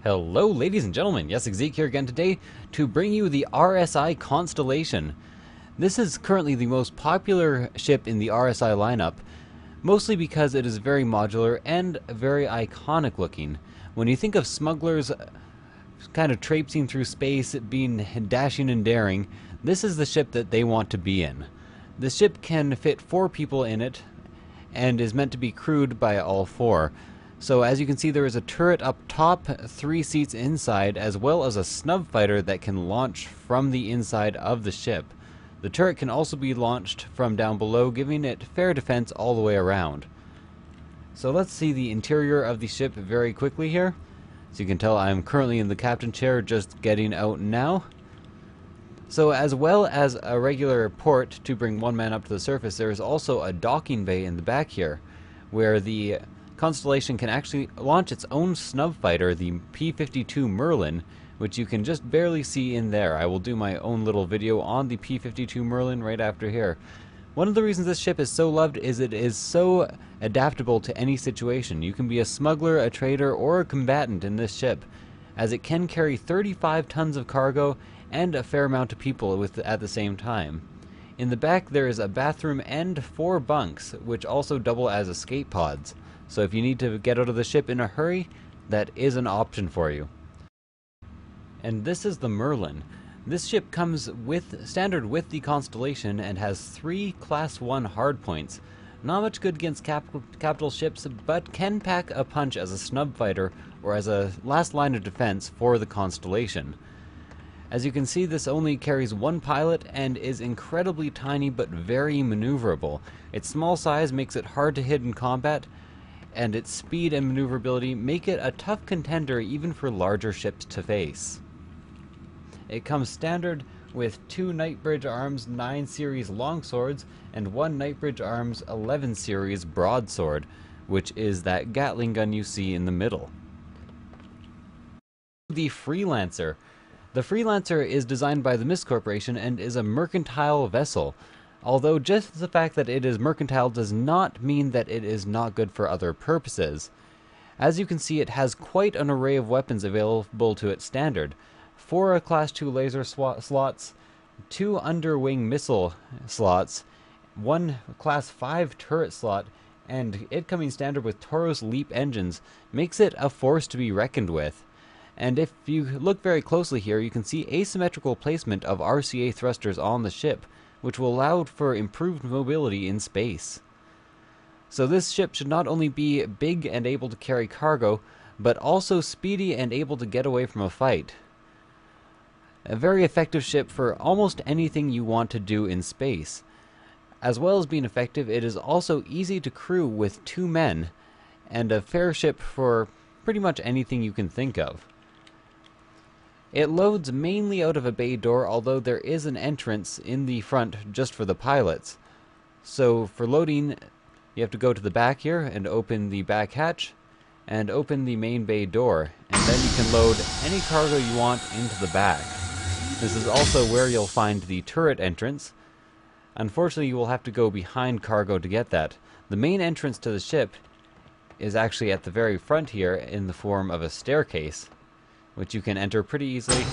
Hello ladies and gentlemen, yes, Zeke here again today to bring you the RSI Constellation. This is currently the most popular ship in the RSI lineup, mostly because it is very modular and very iconic looking. When you think of smugglers kind of traipsing through space, being dashing and daring, this is the ship that they want to be in. The ship can fit 4 people in it and is meant to be crewed by all 4. So as you can see, there is a turret up top, 3 seats inside, as well as a snub fighter that can launch from the inside of the ship. The turret can also be launched from down below, giving it fair defense all the way around. So let's see the interior of the ship very quickly here. So you can tell I'm currently in the captain chair, just getting out now. So as well as a regular port to bring one man up to the surface, there is also a docking bay in the back here, where the Constellation can actually launch its own snub fighter, the P-52 Merlin, which you can just barely see in there. I will do my own little video on the P-52 Merlin right after here. One of the reasons this ship is so loved is it is so adaptable to any situation. You can be a smuggler, a trader, or a combatant in this ship, as it can carry 35 tons of cargo and a fair amount of people at the same time. In the back there is a bathroom and 4 bunks, which also double as escape pods. So if you need to get out of the ship in a hurry, that is an option for you. And this is the Merlin. This ship comes standard with the Constellation and has 3 Class 1 hardpoints. Not much good against capital ships, but can pack a punch as a snub fighter or as a last line of defense for the Constellation. As you can see, this only carries 1 pilot and is incredibly tiny but very maneuverable. Its small size makes it hard to hit in combat, and its speed and maneuverability make it a tough contender even for larger ships to face. It comes standard with 2 Knightbridge Arms 9 series longswords and 1 Knightbridge Arms 11 series broadsword, which is that Gatling gun you see in the middle. The Freelancer. The Freelancer is designed by the Mist Corporation and is a mercantile vessel. Although just the fact that it is mercantile does not mean that it is not good for other purposes. As you can see, it has quite an array of weapons available to its standard. 4 Class 2 laser slots, 2 underwing missile slots, 1 Class 5 turret slot, and it coming standard with Tauros Leap engines makes it a force to be reckoned with. And if you look very closely here, you can see asymmetrical placement of RCA thrusters on the ship, which will allow for improved mobility in space. So this ship should not only be big and able to carry cargo, but also speedy and able to get away from a fight. A very effective ship for almost anything you want to do in space. As well as being effective, it is also easy to crew with 2 men, and a fair ship for pretty much anything you can think of. It loads mainly out of a bay door, although there is an entrance in the front just for the pilots. So for loading, you have to go to the back here and open the back hatch and open the main bay door, and then you can load any cargo you want into the back. This is also where you'll find the turret entrance. Unfortunately, you will have to go behind cargo to get that. The main entrance to the ship is actually at the very front here in the form of a staircase, which you can enter pretty easily,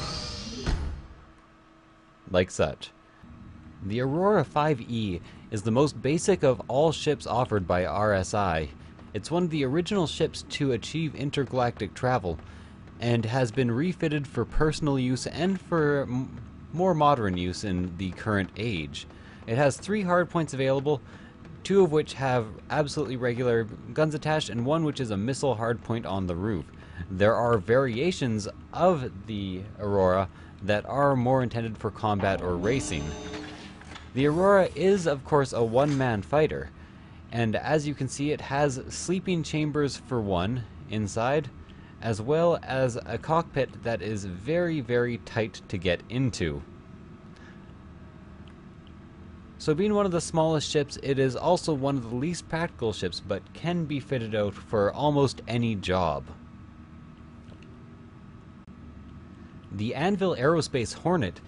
like such. The Aurora 5E is the most basic of all ships offered by RSI. It's one of the original ships to achieve intergalactic travel, and has been refitted for personal use and for more modern use in the current age. It has 3 hardpoints available, 2 of which have absolutely regular guns attached, and 1 which is a missile hardpoint on the roof. There are variations of the Aurora that are more intended for combat or racing. The Aurora is, of course, a 1-man fighter, and as you can see, it has sleeping chambers for 1 inside, as well as a cockpit that is very, very tight to get into. So being one of the smallest ships, it is also one of the least practical ships, but can be fitted out for almost any job. The Anvil Aerospace Hornet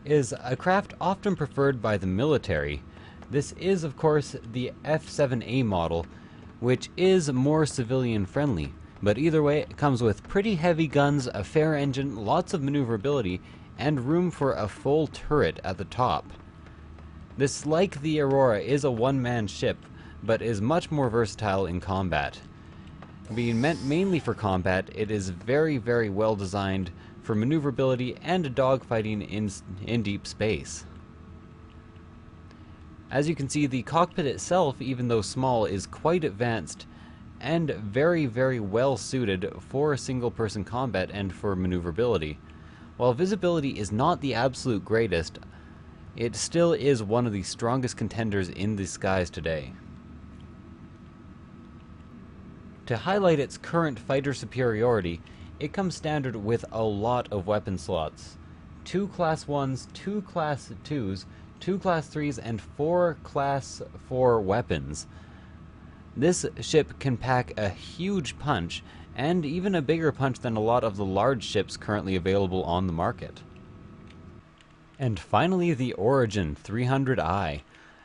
is a craft often preferred by the military. This is, of course, the F-7A model, which is more civilian friendly. But either way, it comes with pretty heavy guns, a fair engine, lots of maneuverability, and room for a full turret at the top. This, like the Aurora, is a one-man ship, but is much more versatile in combat. Being meant mainly for combat, it is very, very well designed for maneuverability and dogfighting in deep space. As you can see, the cockpit itself, even though small, is quite advanced and very, very well suited for single-person combat and for maneuverability. While visibility is not the absolute greatest, it still is one of the strongest contenders in the skies today. To highlight its current fighter superiority, it comes standard with a lot of weapon slots. 2 Class 1s, 2 Class 2s, 2 Class 3s, and 4 Class 4 weapons. This ship can pack a huge punch, and even a bigger punch than a lot of the large ships currently available on the market. And finally, the Origin 300i.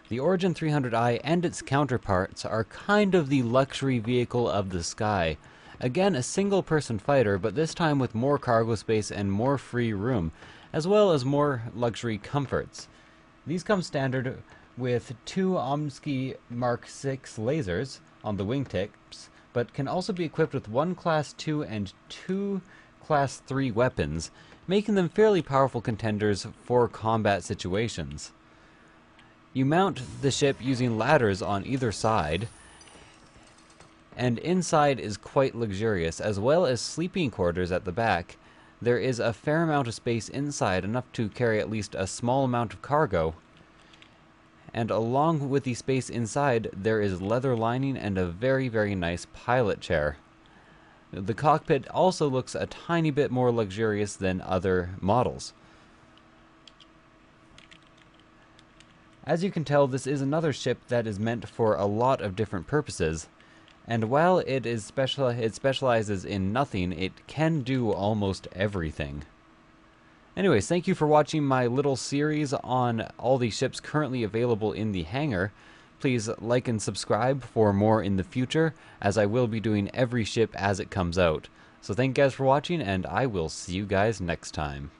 The Origin 300i and its counterparts are kind of the luxury vehicle of the sky. Again, a single-person fighter, but this time with more cargo space and more free room, as well as more luxury comforts. These come standard with 2 Omsky Mark 6 lasers on the wingtips, but can also be equipped with 1 Class 2 and 2 Class 3 weapons, making them fairly powerful contenders for combat situations. You mount the ship using ladders on either side, and inside is quite luxurious, as well as sleeping quarters at the back. There is a fair amount of space inside, enough to carry at least a small amount of cargo. And along with the space inside, there is leather lining and a very, very nice pilot chair. The cockpit also looks a tiny bit more luxurious than other models. As you can tell, this is another ship that is meant for a lot of different purposes, and while it specializes in nothing, it can do almost everything. Anyways, thank you for watching my little series on all the ships currently available in the hangar. Please like and subscribe for more in the future, as I will be doing every ship as it comes out. So thank you guys for watching, and I will see you guys next time.